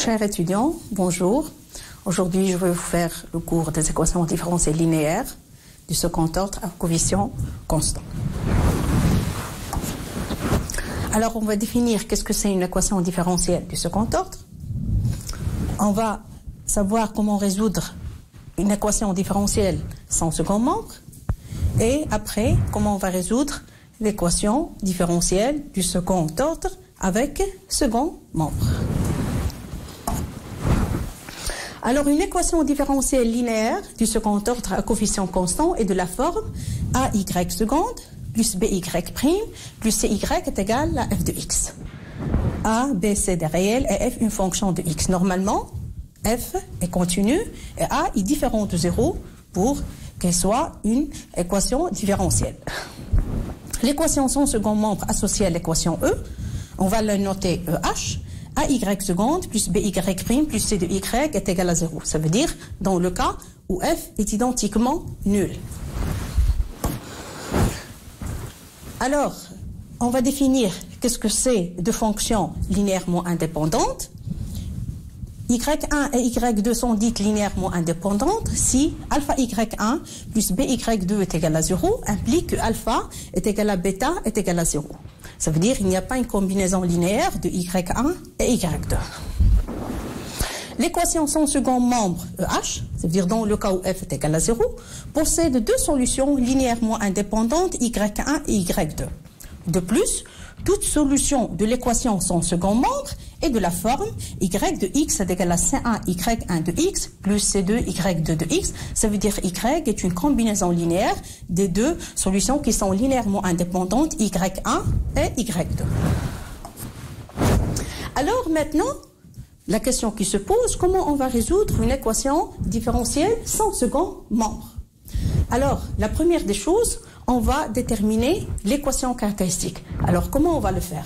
Chers étudiants, bonjour. Aujourd'hui, je vais vous faire le cours des équations différentielles linéaires du second ordre à coefficient constant. Alors, on va définir qu'est-ce que c'est une équation différentielle du second ordre. On va savoir comment résoudre une équation différentielle sans second membre. Et après, comment on va résoudre l'équation différentielle du second ordre avec second membre. Alors, une équation différentielle linéaire du second ordre à coefficient constant est de la forme AY seconde plus BY prime plus CY est égal à f de x. A, B, C des réels et f une fonction de x. Normalement, f est continu et A est différent de 0 pour qu'elle soit une équation différentielle. L'équation sans second membre associée à l'équation E, on va la noter EH. AY seconde plus BY prime plus C de Y est égal à 0. Ça veut dire dans le cas où f est identiquement nul. Alors, on va définir qu'est-ce que c'est deux fonctions linéairement indépendantes. Y1 et Y2 sont dites linéairement indépendantes si alpha Y1 plus BY2 est égal à 0 implique que alpha est égal à bêta est égal à 0. Ça veut dire qu'il n'y a pas une combinaison linéaire de Y1 et Y2. L'équation sans second membre EH, ça veut dire dans le cas où f est égal à 0, possède deux solutions linéairement indépendantes Y1 et Y2. De plus, toute solution de l'équation sans second membre est de la forme y de x est égal à c1 y1 de x plus c2 y2 de x. Ça veut dire y est une combinaison linéaire des deux solutions qui sont linéairement indépendantes y1 et y2. Alors maintenant, la question qui se pose, comment on va résoudre une équation différentielle sans second membre? Alors, la première des choses, on va déterminer l'équation caractéristique. Alors, comment on va le faire?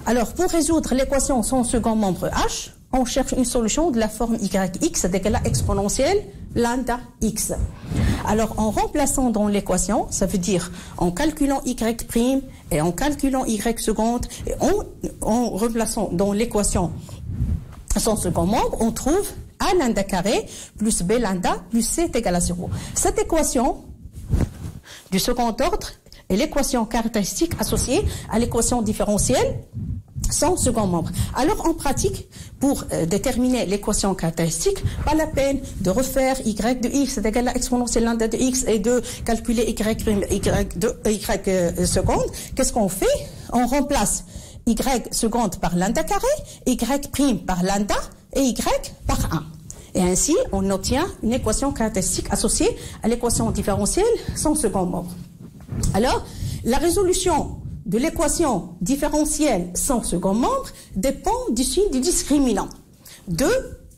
Alors, pour résoudre l'équation sans second membre H, on cherche une solution de la forme yx est égal à exponentielle lambda x. Alors, en remplaçant dans l'équation, ça veut dire en calculant y' et en calculant y seconde, et en remplaçant dans l'équation sans second membre, on trouve a lambda carré plus b lambda plus c est égal à 0. Cette équation du second ordre est l'équation caractéristique associée à l'équation différentielle sans second membre. Alors en pratique, pour déterminer l'équation caractéristique, pas la peine de refaire y de x est égal à exponentielle lambda de x et de calculer y prime y seconde. Qu'est-ce qu'on fait? On remplace y seconde par lambda carré, y prime par lambda et y par 1. Et ainsi, on obtient une équation caractéristique associée à l'équation différentielle sans second membre. Alors, la résolution de l'équation différentielle sans second membre dépend du signe du discriminant de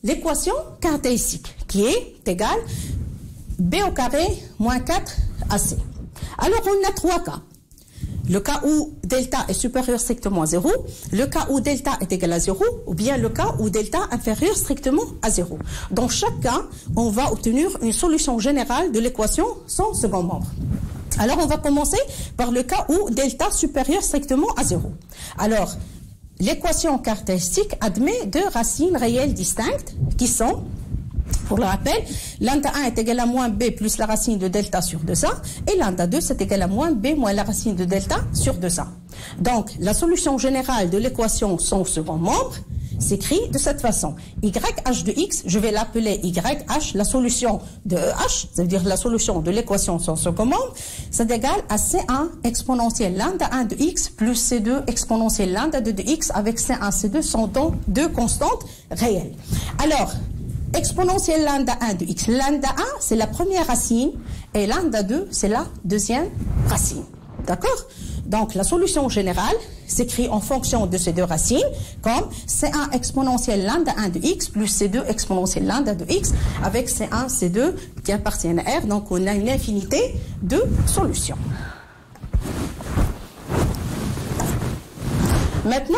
l'équation caractéristique qui est égale b au carré moins 4ac. Alors, on a trois cas. Le cas où delta est supérieur strictement à 0, le cas où delta est égal à 0, ou bien le cas où delta inférieur strictement à 0. Dans chaque cas, on va obtenir une solution générale de l'équation sans second membre. Alors, on va commencer par le cas où delta supérieur strictement à 0. Alors, l'équation caractéristique admet deux racines réelles distinctes qui sont, pour le rappel, lambda 1 est égal à moins b plus la racine de delta sur 2a et lambda 2 c'est égal à moins b moins la racine de delta sur 2a. Donc, la solution générale de l'équation sans second membre s'écrit de cette façon. YH de x, je vais l'appeler YH, la solution de EH, ça veut dire la solution de l'équation sans second membre, c'est égal à C1 exponentielle lambda 1 de x plus C2 exponentielle lambda 2 de x avec C1, C2 sont donc deux constantes réelles. Alors, exponentielle lambda 1 de x, lambda 1 c'est la première racine et lambda 2 c'est la deuxième racine. D'accord? Donc, la solution générale s'écrit en fonction de ces deux racines comme C1 exponentielle lambda 1 de x plus C2 exponentielle lambda de x avec C1, C2 qui appartiennent à R. Donc, on a une infinité de solutions. Maintenant,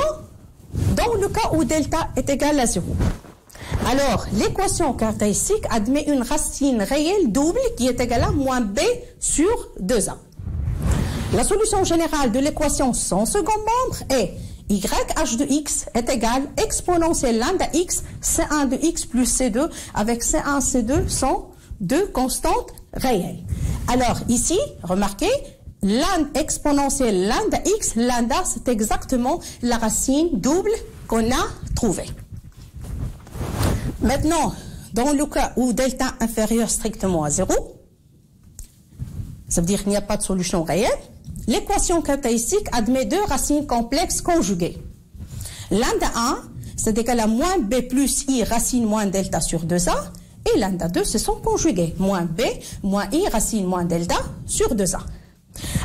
dans le cas où delta est égal à 0, alors, l'équation caractéristique admet une racine réelle double qui est égale à moins b sur 2a. La solution générale de l'équation sans second membre est YH de x est égal exponentielle lambda x, C1 de x plus C2, avec C1, C2 sont deux constantes réelles. Alors ici, remarquez, exponentielle lambda x, lambda c'est exactement la racine double qu'on a trouvée. Maintenant, dans le cas où delta inférieur strictement à 0, ça veut dire qu'il n'y a pas de solution réelle, l'équation caractéristique admet deux racines complexes conjuguées. Lambda 1, c'est égal à moins b plus i racine moins delta sur 2a, et lambda 2 se sont conjugués. Moins b moins i racine moins delta sur 2a.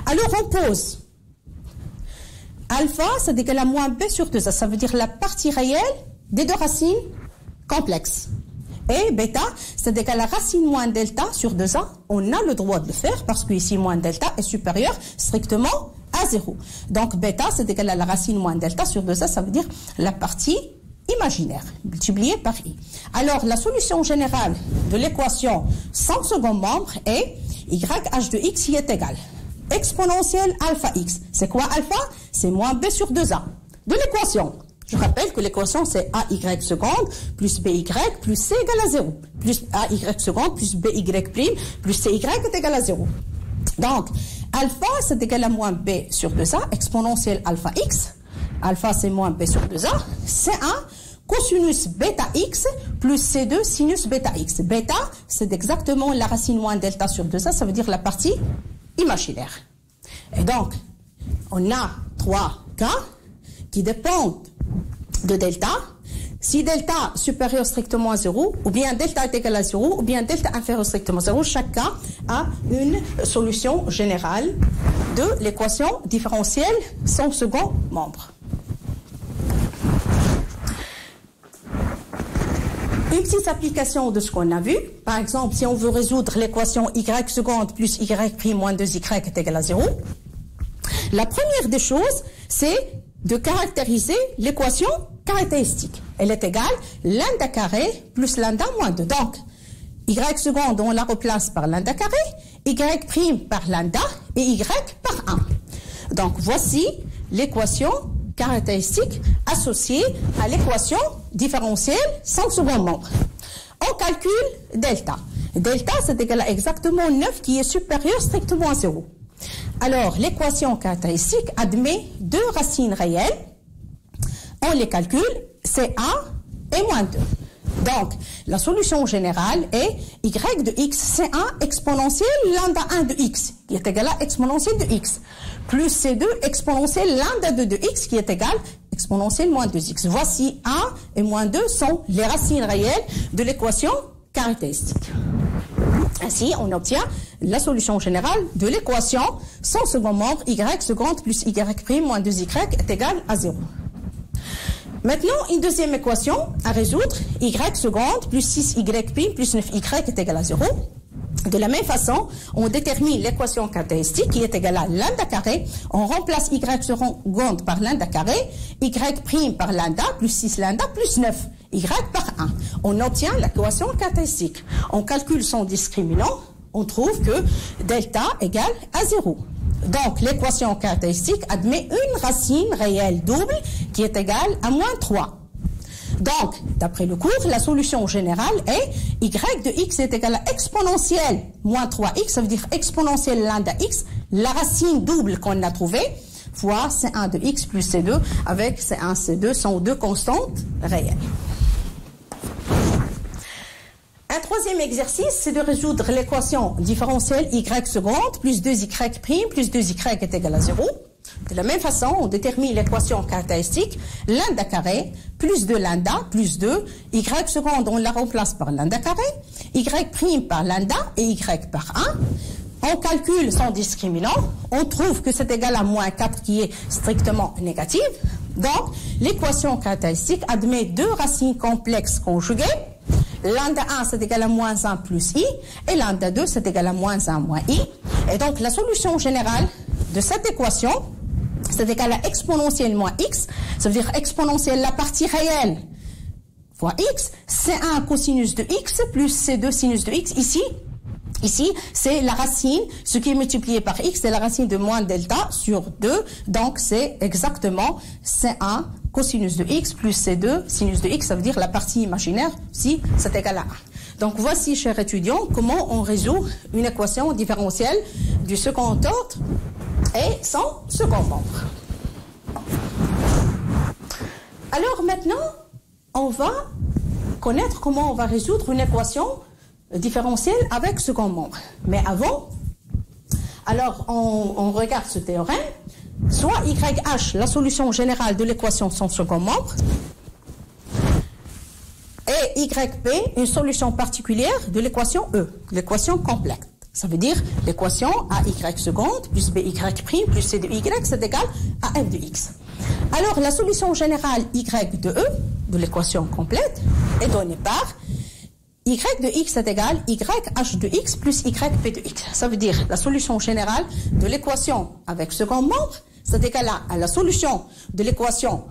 Alors on pose alpha, c'est égal à moins b sur 2a. Ça veut dire la partie réelle des deux racines complexes. Et bêta, c'est égal à racine moins delta sur 2a. On a le droit de le faire parce que ici moins delta est supérieur strictement à 0. Donc bêta, c'est égal à la racine moins delta sur 2a. Ça veut dire la partie imaginaire multipliée par i. Alors la solution générale de l'équation sans second membre est YH de x qui est égal exponentielle alpha x. C'est quoi alpha? C'est moins b sur 2a de l'équation. Je rappelle que l'équation c'est AY seconde plus BY plus C égale à 0. Plus AY seconde plus BY prime plus CY est égal à 0. Donc, alpha c'est égal à moins B sur 2A, exponentielle alpha x. Alpha c'est moins B sur 2A. C1 cosinus bêta x plus C2 sinus bêta x. Bêta c'est exactement la racine moins delta sur 2A, ça veut dire la partie imaginaire. Et donc, on a trois cas qui dépendent de delta. Si delta supérieur strictement à 0, ou bien delta est égal à 0, ou bien delta inférieur strictement à 0, chaque cas a une solution générale de l'équation différentielle sans second membre. Une petite application de ce qu'on a vu. Par exemple, si on veut résoudre l'équation y seconde plus y prime moins 2y est égal à 0, la première des choses, c'est de caractériser l'équation caractéristique. Elle est égale lambda carré plus lambda moins 2. Donc, y seconde, on la replace par lambda carré, y prime par lambda et y par 1. Donc, voici l'équation caractéristique associée à l'équation différentielle sans second membre. On calcule delta. Delta, c'est égal à exactement 9 qui est supérieur strictement à 0. Alors, l'équation caractéristique admet deux racines réelles. On les calcule, c'est 1 et moins 2. Donc, la solution générale est y de x, c'est 1 exponentielle lambda 1 de x, qui est égal à exponentielle de x, plus c2 exponentielle lambda 2 de x, qui est égal à exponentielle moins 2x. Voici 1 et moins 2 sont les racines réelles de l'équation caractéristique. Ainsi, on obtient la solution générale de l'équation sans second membre y seconde plus y prime moins 2y est égal à 0. Maintenant, une deuxième équation à résoudre, y seconde plus 6y prime plus 9y est égal à 0. De la même façon, on détermine l'équation caractéristique qui est égale à lambda carré. On remplace y seconde par lambda carré, y prime par lambda plus 6 lambda plus 9, y par 1. On obtient l'équation caractéristique. On calcule son discriminant, on trouve que delta égale à 0. Donc, l'équation caractéristique admet une racine réelle double qui est égale à moins 3. Donc, d'après le cours, la solution générale est y de x est égal à exponentielle moins 3x, ça veut dire exponentielle lambda x, la racine double qu'on a trouvée, fois c1 de x plus c2 avec c1, c2 sont deux constantes réelles. Un troisième exercice, c'est de résoudre l'équation différentielle y seconde plus 2y prime plus 2y est égal à 0. De la même façon, on détermine l'équation caractéristique lambda carré plus 2 lambda plus 2, y seconde, on la remplace par lambda carré, y prime par lambda et y par 1. On calcule son discriminant, on trouve que c'est égal à moins 4 qui est strictement négative. Donc, l'équation caractéristique admet deux racines complexes conjuguées. Lambda 1 c'est égal à moins 1 plus i et lambda 2 c'est égal à moins 1 moins i. Et donc la solution générale de cette équation c'est égal à exponentielle moins x, ça veut dire exponentielle la partie réelle fois x, c1 cosinus de x plus c2 sinus de x. Ici, Ici, c'est la racine, ce qui est multiplié par x, c'est la racine de moins delta sur 2. Donc, c'est exactement C1 cosinus de x plus C2 sinus de x. Ça veut dire la partie imaginaire, si c'est égal à 1. Donc, voici, chers étudiants, comment on résout une équation différentielle du second ordre et son second membre. Alors, maintenant, on va connaître comment on va résoudre une équation différentielle avec second membre. Mais avant, alors on regarde ce théorème. Soit YH, la solution générale de l'équation sans second membre, et YP, une solution particulière de l'équation E, l'équation complète. Ça veut dire l'équation AY seconde plus BY prime plus C de Y, c'est égal à F de X. Alors, la solution générale Y de E, de l'équation complète, est donnée par Y de X est égal YH de X plus YP de X. Ça veut dire la solution générale de l'équation avec second membre, c'est égal à la solution de l'équation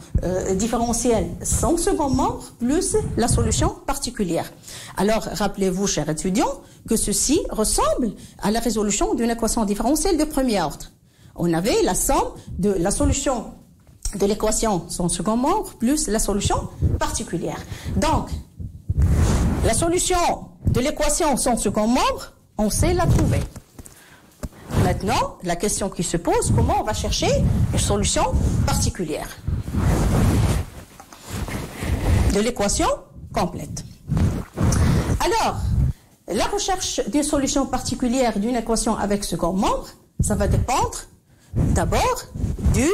différentielle sans second membre plus la solution particulière. Alors, rappelez-vous, chers étudiants, que ceci ressemble à la résolution d'une équation différentielle de premier ordre. On avait la somme de la solution de l'équation sans second membre plus la solution particulière. Donc, la solution de l'équation sans second membre, on sait la trouver. Maintenant, la question qui se pose, comment on va chercher une solution particulière de l'équation complète. Alors, la recherche d'une solution particulière d'une équation avec second membre, ça va dépendre d'abord du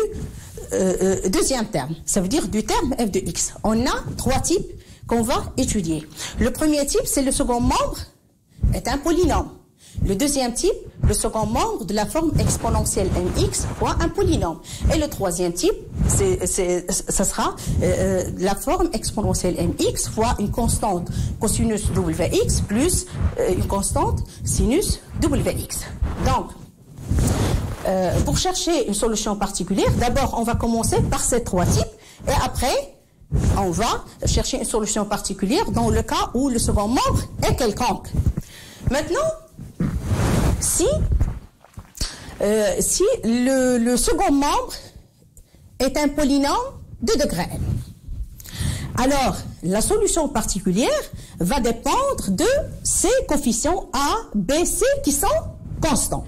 deuxième terme, ça veut dire du terme f de x. On a trois types qu'on va étudier. Le premier type, c'est le second membre est un polynôme. Le deuxième type, le second membre de la forme exponentielle mx fois un polynôme. Et le troisième type, ça sera la forme exponentielle mx fois une constante cosinus wx plus une constante sinus wx. Donc, pour chercher une solution particulière, d'abord on va commencer par ces trois types et après on va chercher une solution particulière dans le cas où le second membre est quelconque. Maintenant, si le second membre est un polynôme de degré n, alors la solution particulière va dépendre de ces coefficients A, B, C qui sont constants.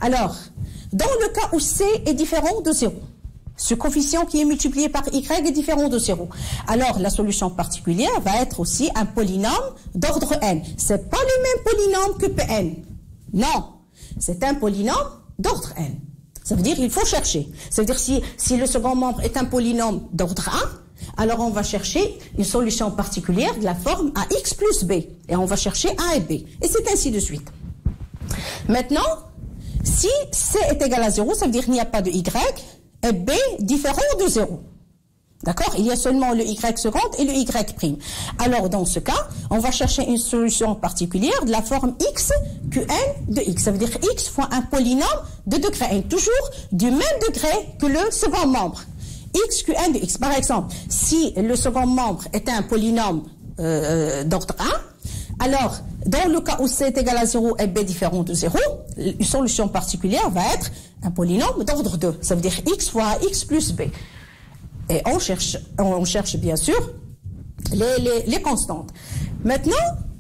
Alors, dans le cas où C est différent de 0, ce coefficient qui est multiplié par y est différent de 0. Alors, la solution particulière va être aussi un polynôme d'ordre n. Ce n'est pas le même polynôme que Pn. Non, c'est un polynôme d'ordre n. Ça veut dire qu'il faut chercher. Ça veut dire si le second membre est un polynôme d'ordre 1, alors on va chercher une solution particulière de la forme ax plus b. Et on va chercher a et b. Et c'est ainsi de suite. Maintenant, si c est égal à 0, ça veut dire qu'il n'y a pas de y, et b différent de 0. D'accord? Il y a seulement le y seconde et le y prime. Alors, dans ce cas, on va chercher une solution particulière de la forme x qn de x. Ça veut dire x fois un polynôme de degré n, toujours du même degré que le second membre. X qn de x. Par exemple, si le second membre est un polynôme d'ordre 1, alors, dans le cas où c est égal à 0 et b différent de 0, une solution particulière va être un polynôme d'ordre 2. Ça veut dire x fois x plus b. Et on cherche bien sûr les constantes. Maintenant,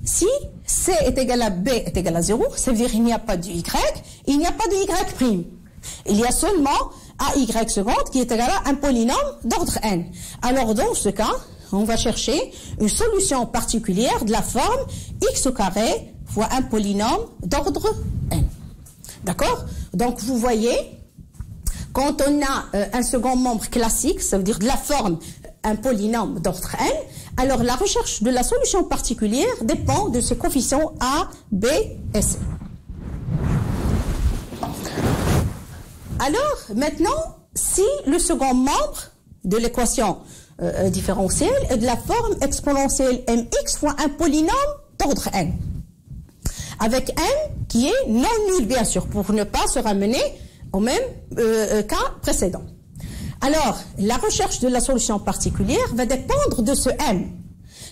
si c est égal à b est égal à 0, ça veut dire qu'il n'y a pas de y, il n'y a pas de y prime. Il y a seulement AY seconde qui est égal à un polynôme d'ordre n. Alors, dans ce cas, on va chercher une solution particulière de la forme x au carré fois un polynôme d'ordre n. D'accord? Donc, vous voyez, quand on a un second membre classique, ça veut dire de la forme un polynôme d'ordre n, alors la recherche de la solution particulière dépend de ces coefficients a, b et c. Alors, maintenant, si le second membre de l'équation différentielle est de la forme exponentielle mx fois un polynôme d'ordre n, avec n qui est non nul, bien sûr, pour ne pas se ramener au même cas précédent. Alors, la recherche de la solution particulière va dépendre de ce n.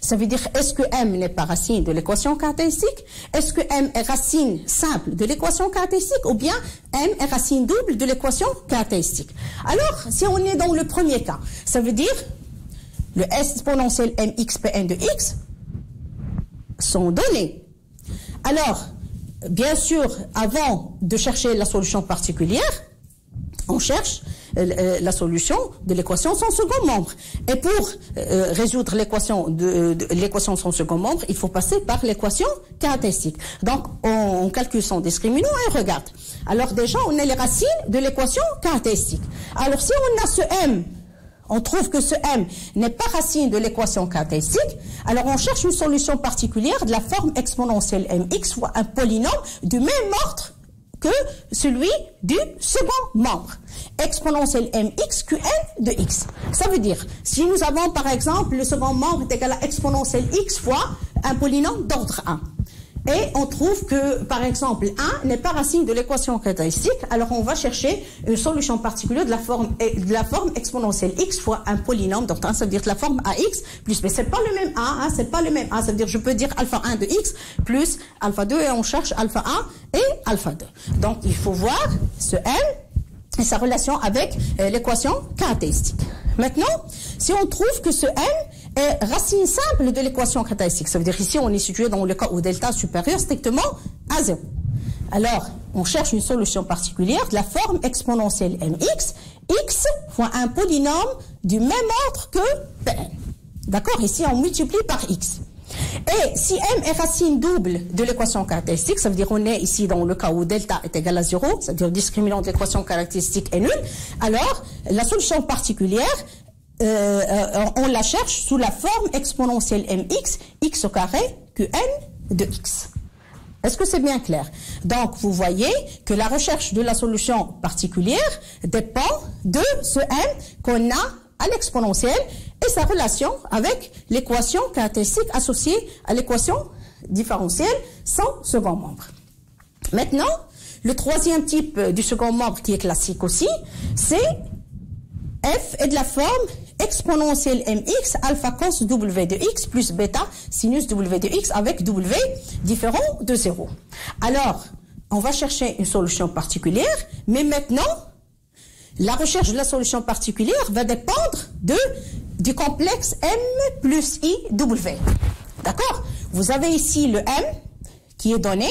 Ça veut dire, est-ce que M n'est pas racine de l'équation caractéristique? Est-ce que M est racine simple de l'équation caractéristique? Ou bien M est racine double de l'équation caractéristique? Alors, si on est dans le premier cas, ça veut dire le exponentiel mx Pn de x sont donnés. Alors, bien sûr, avant de chercher la solution particulière, on cherche la solution de l'équation sans second membre. Et pour résoudre l'équation de l'équation sans second membre, il faut passer par l'équation caractéristique. Donc, on calcule son discriminant et on regarde. Alors déjà, on a les racines de l'équation caractéristique. Alors, si on a ce m, on trouve que ce m n'est pas racine de l'équation caractéristique, alors on cherche une solution particulière de la forme exponentielle mx fois un polynôme du même ordre que celui du second membre. Exponentielle mx qn de x. Ça veut dire, si nous avons par exemple le second membre est égal à exponentielle x fois un polynôme d'ordre 1. Et on trouve que, par exemple, 1 n'est pas racine de l'équation caractéristique, alors on va chercher une solution particulière de la forme exponentielle x fois un polynôme d'ordre 1, ça veut dire la forme ax plus b. C'est pas le même a, hein, c'est pas le même a, ça veut dire je peux dire alpha 1 de x plus alpha 2 et on cherche alpha 1 et alpha 2. Donc il faut voir ce m et sa relation avec l'équation caractéristique. Maintenant, si on trouve que ce m est racine simple de l'équation caractéristique, ça veut dire ici on est situé dans le cas où delta supérieur strictement à 0. Alors, on cherche une solution particulière de la forme exponentielle mx, x fois un polynôme du même ordre que Pn. D'accord? Ici on multiplie par x. Et si m est racine double de l'équation caractéristique, ça veut dire on est ici dans le cas où delta est égal à 0, c'est-à-dire le discriminant de l'équation caractéristique est nul, alors la solution particulière, on la cherche sous la forme exponentielle mx, x au carré, qn de x. Est-ce que c'est bien clair? Donc, vous voyez que la recherche de la solution particulière dépend de ce m qu'on a à l'exponentielle et sa relation avec l'équation caractéristique associée à l'équation différentielle sans second membre. Maintenant, le troisième type du second membre qui est classique aussi, c'est f est de la forme exponentielle mx alpha cos w de x plus bêta sinus w de x avec w différent de 0. Alors, on va chercher une solution particulière, mais maintenant, la recherche de la solution particulière va dépendre du complexe m plus iw. D'accord? Vous avez ici le m qui est donné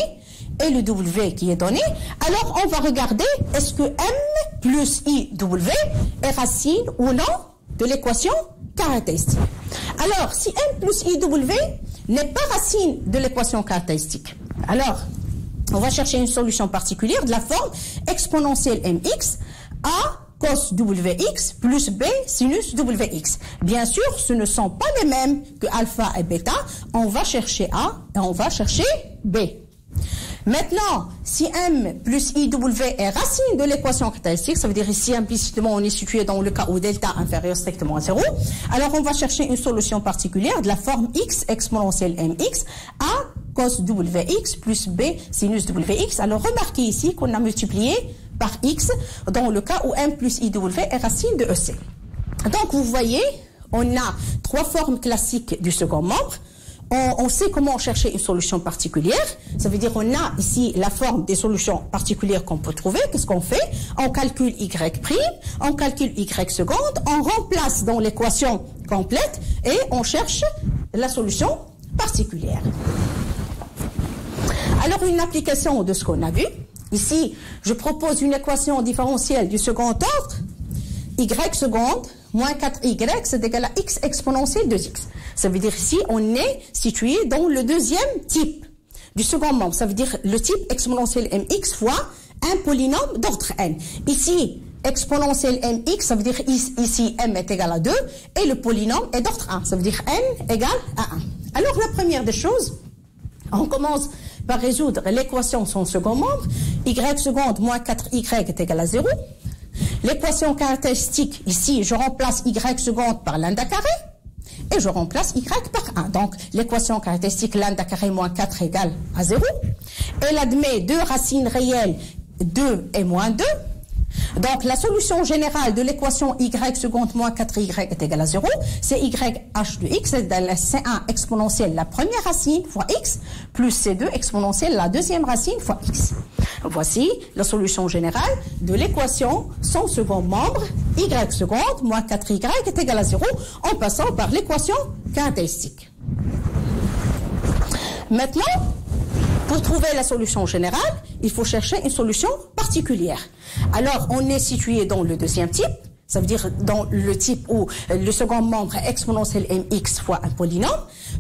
et le w qui est donné. Alors, on va regarder est-ce que m plus iw est racine ou non de l'équation caractéristique. Alors, si m plus iw n'est pas racine de l'équation caractéristique, alors, on va chercher une solution particulière de la forme exponentielle mx a cos wx plus b sinus wx. Bien sûr, ce ne sont pas les mêmes que alpha et bêta. On va chercher a et on va chercher b. Maintenant, si m plus iw est racine de l'équation caractéristique, ça veut dire ici implicitement on est situé dans le cas où delta inférieur strictement à 0, alors on va chercher une solution particulière de la forme x exponentielle mx a cos wx plus b sinus wx. Alors remarquez ici qu'on a multiplié par x dans le cas où m plus iw est racine de EC. Donc vous voyez, on a trois formes classiques du second membre. On sait comment chercher une solution particulière. Ça veut dire on a ici la forme des solutions particulières qu'on peut trouver. Qu'est-ce qu'on fait? On calcule y', on calcule y seconde, on remplace dans l'équation complète et on cherche la solution particulière. Alors une application de ce qu'on a vu. Ici, je propose une équation différentielle du second ordre. Y seconde moins 4y, c'est égal à x exponentielle de x. Ça veut dire ici, on est situé dans le deuxième type du second membre. Ça veut dire le type exponentielle mx fois un polynôme d'ordre n. Ici, exponentielle mx, ça veut dire ici m est égal à 2 et le polynôme est d'ordre 1. Ça veut dire n égale à 1. Alors la première des choses, on commence par résoudre l'équation sans second membre. Y seconde moins 4y est égal à 0. L'équation caractéristique, ici, je remplace y seconde par lambda carré et je remplace y par 1. Donc, l'équation caractéristique lambda carré moins 4 égale à 0. Elle admet deux racines réelles, 2 et moins 2. Donc, la solution générale de l'équation y seconde moins 4y est égale à 0, c'est yh de x égale à c1 exponentielle la première racine fois x, plus c2 exponentielle la deuxième racine fois x. Voici la solution générale de l'équation sans second membre, y seconde moins 4y est égal à 0, en passant par l'équation caractéristique. Maintenant, pour trouver la solution générale, il faut chercher une solution particulière. Alors, on est situé dans le deuxième type, ça veut dire dans le type où le second membre est exponentiel mx fois un polynôme.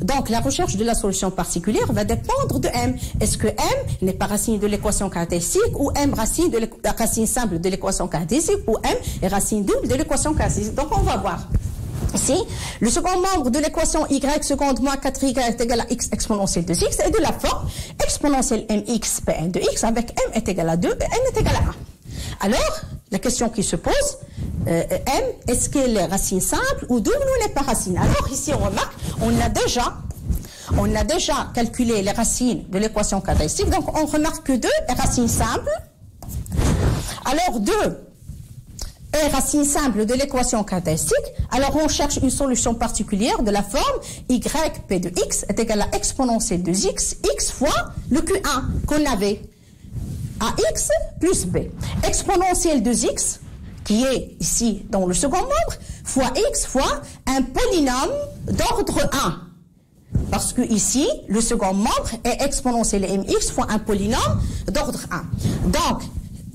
Donc, la recherche de la solution particulière va dépendre de m. Est-ce que m n'est pas racine de l'équation caractéristique ou m racine de la racine simple de l'équation caractéristique ou m est racine double de l'équation caractéristique. Donc, on va voir. Ici, le second membre de l'équation y seconde moins 4y est égal à x exponentielle de x est de la forme exponentielle mx pn de x avec m est égal à 2 et n est égal à 1. Alors, la question qui se pose, m, est-ce qu'elle est racine simple ou double ou n'est pas racine? Alors ici, on remarque, on a déjà calculé les racines de l'équation caractéristique, donc on remarque que 2 est racine simple. Alors 2 est racine simple de l'équation caractéristique, alors on cherche une solution particulière de la forme y p de x est égal à exponentielle de x fois le q1 qu'on avait, ax plus b. Exponentielle de x, qui est ici dans le second membre, fois x fois un polynôme d'ordre 1. Parce que ici, le second membre est exponentielle mx fois un polynôme d'ordre 1. Donc,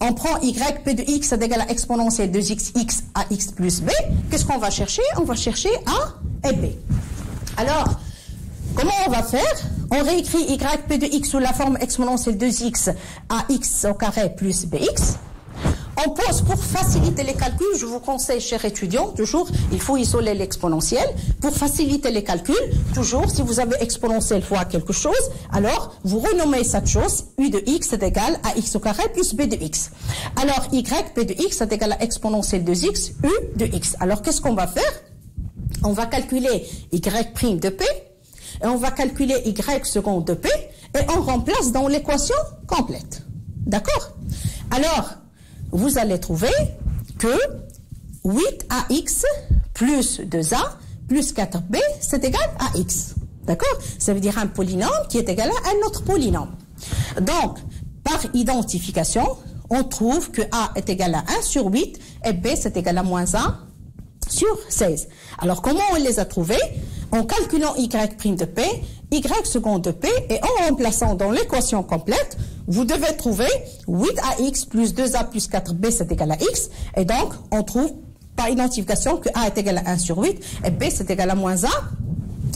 on prend y p de x est égal à exponentielle de x à x plus b. Qu'est-ce qu'on va chercher? On va chercher a et b. Alors, comment on va faire? On réécrit y p de x sous la forme exponentielle de x à x au carré plus bx. On pose pour faciliter les calculs, je vous conseille, chers étudiants, toujours, il faut isoler l'exponentielle. Pour faciliter les calculs, toujours, si vous avez exponentielle fois quelque chose, alors vous renommez cette chose, u de x est égal à x au carré plus b de x. Alors, y p de x est égal à exponentielle de x, u de x. Alors, qu'est-ce qu'on va faire? On va calculer y' de p, et on va calculer y seconde de p, et on remplace dans l'équation complète. D'accord? Alors, vous allez trouver que 8ax plus 2a plus 4b, c'est égal à x. D'accord? Ça veut dire un polynôme qui est égal à un autre polynôme. Donc, par identification, on trouve que a est égal à 1 sur 8 et b c'est égal à moins 1 sur 16. Alors, comment on les a trouvés? En calculant y' de p, y seconde de p, et en remplaçant dans l'équation complète, vous devez trouver 8ax plus 2a plus 4b c'est égal à x, et donc on trouve par identification que a est égal à 1 sur 8 et b c'est égal à moins 1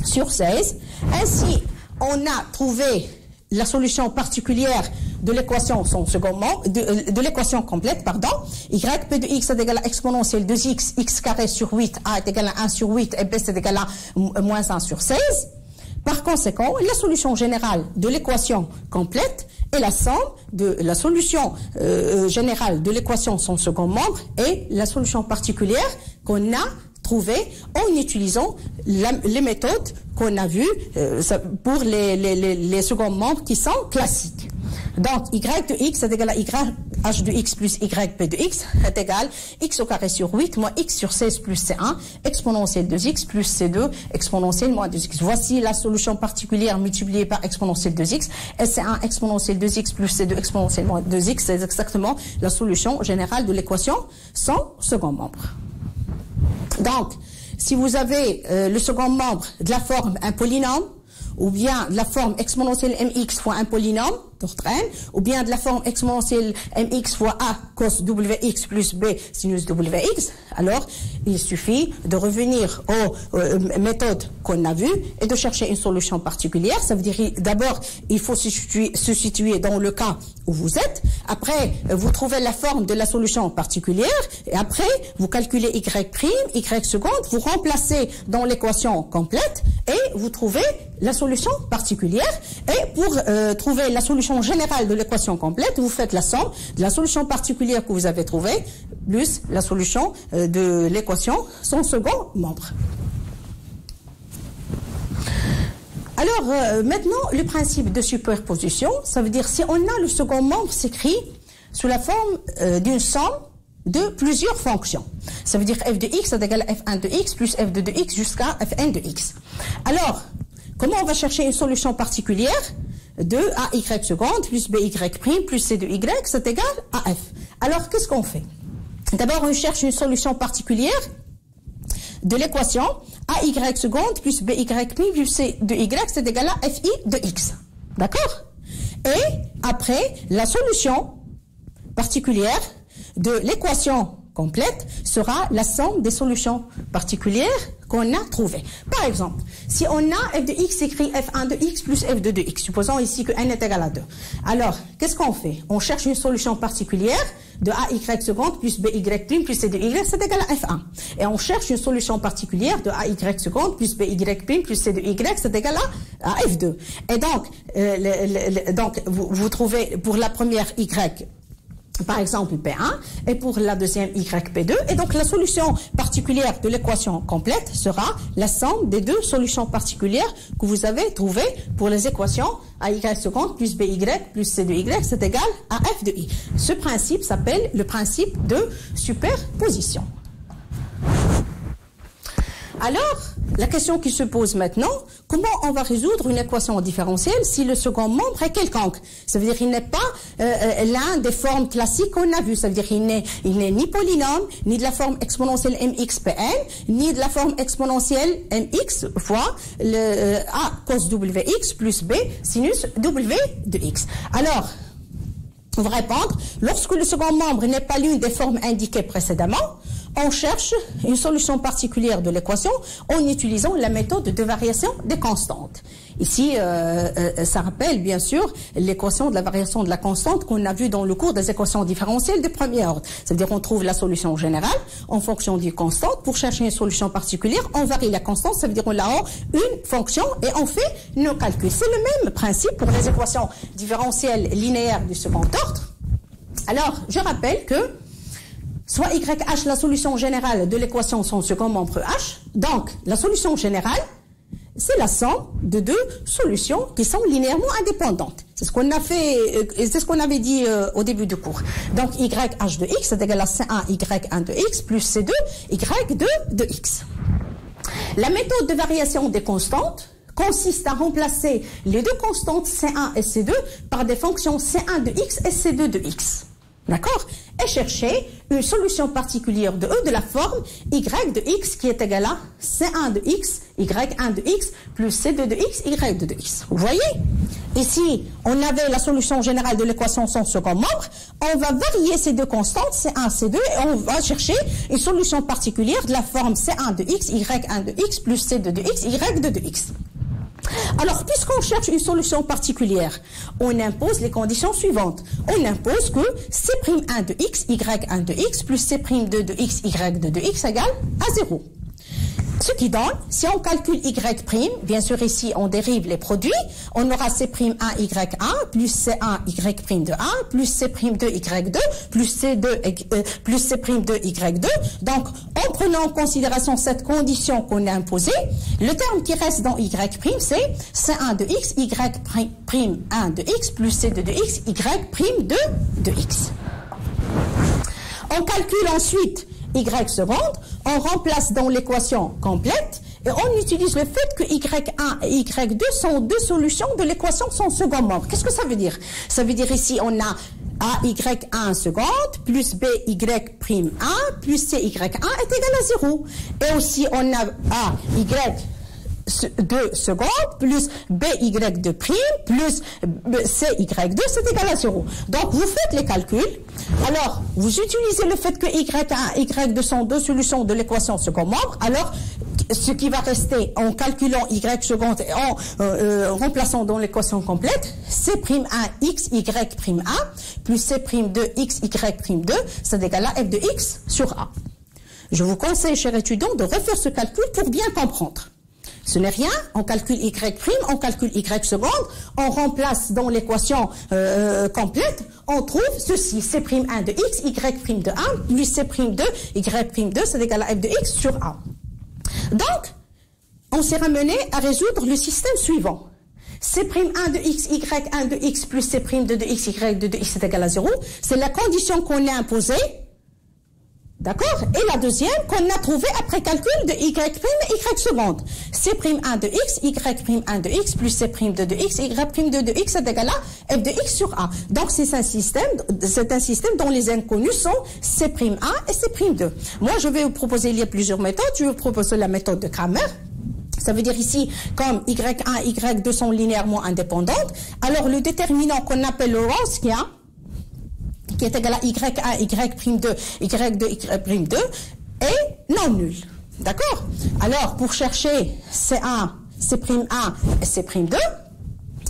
sur 16. Ainsi, on a trouvé la solution particulière de l'équation sans second membre, de l'équation complète, pardon. Y p de x est égal à exponentielle de x carré sur 8, a est égal à 1 sur 8 et b c'est égal à moins 1 sur 16. Par conséquent, la solution générale de l'équation complète est la somme de la solution générale de l'équation sans second membre et la solution particulière qu'on a trouvée en utilisant les méthodes qu'on a vues pour les seconds membres qui sont classiques. Donc, y de x est égal à h de x plus y p de x est égal x au carré sur 8 moins x sur 16 plus c1 exponentielle de x plus c2 exponentielle moins 2x. Voici la solution particulière multipliée par exponentielle de x. Et c1 exponentielle de x plus c2 exponentielle moins 2x, c'est exactement la solution générale de l'équation sans second membre. Donc, si vous avez le second membre de la forme un polynôme, ou bien de la forme exponentielle mx fois un polynôme, d'ordre n, ou bien de la forme exponentielle mx fois a cos wx plus b sinus wx, alors il suffit de revenir aux méthodes qu'on a vues et de chercher une solution particulière. Ça veut dire d'abord il faut se situer dans le cas où vous êtes, après vous trouvez la forme de la solution particulière, et après vous calculez y', y seconde, vous remplacez dans l'équation complète et vous trouvez la solution particulière. Et pour trouver la solution générale de l'équation complète, vous faites la somme de la solution particulière que vous avez trouvée plus la solution de l'équation sans second membre. Alors, maintenant, le principe de superposition, ça veut dire si on a le second membre s'écrit sous la forme d'une somme de plusieurs fonctions. Ça veut dire f de x est égal à f1 de x plus f de x jusqu'à fn de x. Alors, comment on va chercher une solution particulière de AY seconde plus BY prime plus C de Y, c'est égal à F. Alors, qu'est-ce qu'on fait? D'abord, on cherche une solution particulière de l'équation AY seconde plus BY prime plus C de Y, c'est égal à FI de X. D'accord? Et après, la solution particulière de l'équation complète sera la somme des solutions particulières qu'on a trouvées. Par exemple, si on a f de x écrit f1 de x plus f de x, supposons ici que n est égal à 2. Alors, qu'est-ce qu'on fait? On cherche une solution particulière de AY seconde plus BY prime plus C de Y, c'est égal à F1. Et on cherche une solution particulière de AY seconde plus BY prime plus C de Y, c'est égal à F2. Et donc, vous trouvez pour la première Y, par exemple P1, et pour la deuxième Y P2, et donc la solution particulière de l'équation complète sera la somme des deux solutions particulières que vous avez trouvées pour les équations AY seconde plus BY plus C de Y, c'est égal à F de I. Ce principe s'appelle le principe de superposition. Alors, la question qui se pose maintenant, comment on va résoudre une équation différentielle si le second membre est quelconque? Ça veut dire qu'il n'est pas l'un des formes classiques qu'on a vues. Ça veut dire qu'il n'est ni polynôme, ni de la forme exponentielle mxpn, ni de la forme exponentielle mx fois le a cos wx plus b sinus w de x. Alors, on va répondre, lorsque le second membre n'est pas l'une des formes indiquées précédemment, on cherche une solution particulière de l'équation en utilisant la méthode de variation des constantes. Ici, ça rappelle bien sûr l'équation de la variation de la constante qu'on a vue dans le cours des équations différentielles de premier ordre. C'est-à-dire qu'on trouve la solution générale en fonction d'une constante. Pour chercher une solution particulière, on varie la constante, ça veut dire qu'on a une fonction et on fait nos calculs. C'est le même principe pour les équations différentielles linéaires du second ordre. Alors, je rappelle que soit YH, la solution générale de l'équation son second membre H. Donc, la solution générale, c'est la somme de deux solutions qui sont linéairement indépendantes. C'est ce qu'on a fait, c'est ce qu'on avait dit au début du cours. Donc, YH de X est égal à C1 Y1 de X plus C2 Y2 de X. La méthode de variation des constantes consiste à remplacer les deux constantes C1 et C2 par des fonctions C1 de X et C2 de X. D'accord? Et chercher une solution particulière de E de la forme Y de X qui est égale à C1 de X, Y1 de X, plus C2 de X, Y2 de X. Vous voyez? Ici, on avait la solution générale de l'équation sans second membre. On va varier ces deux constantes, C1, C2, et on va chercher une solution particulière de la forme C1 de X, Y1 de X, plus C2 de X, Y2 de X. Alors, puisqu'on cherche une solution particulière, on impose les conditions suivantes. On impose que C'1 de x, Y1 de x, plus C'2 de x, Y2 de x égale à 0. Ce qui donne, si on calcule Y', bien sûr ici on dérive les produits, on aura C'1 Y1 plus C1 Y' de 1 plus C'2 Y2 plus C'2 Y2. Donc, en prenant en considération cette condition qu'on a imposée, le terme qui reste dans Y', c'est C1 de x, Y'1 de x plus C2 de x, Y' de x. On calcule ensuite Y seconde, on remplace dans l'équation complète et on utilise le fait que Y1 et Y2 sont deux solutions de l'équation sans second membre. Qu'est-ce que ça veut dire? Ça veut dire ici on a AY1 seconde plus BY'1 plus CY1 est égal à 0. Et aussi on a AY2 seconde plus BY2 prime plus CY2 c'est égal à 0. Donc vous faites les calculs. Alors vous utilisez le fait que Y1 et Y2 sont deux solutions de l'équation second membre. Alors ce qui va rester en calculant Y seconde et en remplaçant dans l'équation complète, C'1 x Y'1 plus C'2 x Y'2 c'est égal à f de x sur A. Je vous conseille, chers étudiants, de refaire ce calcul pour bien comprendre. Ce n'est rien, on calcule Y', on calcule Y seconde, on remplace dans l'équation complète, on trouve ceci, C'1 de x, Y' de 1, plus C'2, Y'2, c'est égal à f de x sur A. Donc, on s'est ramené à résoudre le système suivant. C'1 de x, Y'1 de x, plus C'2 de x, Y'2 de x, c'est égal à 0. C'est la condition qu'on a imposée D'accord? Et la deuxième qu'on a trouvée après calcul de y' y seconde. C'1 de x, y'1 de x, plus C'2 de x, y'2 de x est égal à f de x sur a. Donc c'est un système dont les inconnus sont C'1 et C'2. Moi je vais vous proposer, il y a plusieurs méthodes. Je vais vous proposer la méthode de Cramer. Ça ve'veut dire ici, comme y1, y2 sont linéairement indépendantes, alors le déterminant qu'on appelle le Wronskian, qui est égal à y1, y'2, y2, y'2, est non nul. D'accord? Alors, pour chercher C1, C'1 et C'2,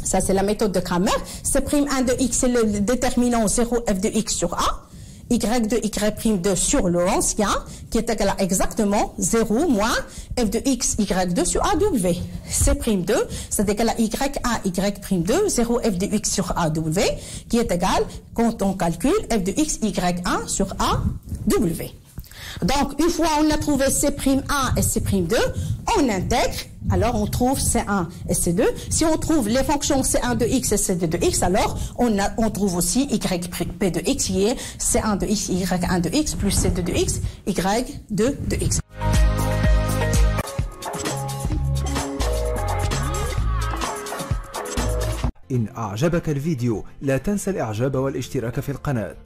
ça c'est la méthode de Cramer, C'1 de x c'est le déterminant 0 f de x sur a, y2, y'2 sur le Wronskian, qui est égal à exactement 0 moins f de x, y2 sur AW. C'2, c'est égal à y1, y'2, 0 f de x sur AW, qui est égal, quand on calcule, f de x, y1 sur AW. Donc, une fois on a trouvé C'1 et C'2, on intègre, alors on trouve C1 et C2. Si on trouve les fonctions C1 de x et C2 de x, alors on trouve aussi YP de x qui est C1 de x, Y1 de x, plus C2 de x, Y2 de x. إن أعجبك الفيديو لا تنسى الإعجاب والاشتراك في القناة.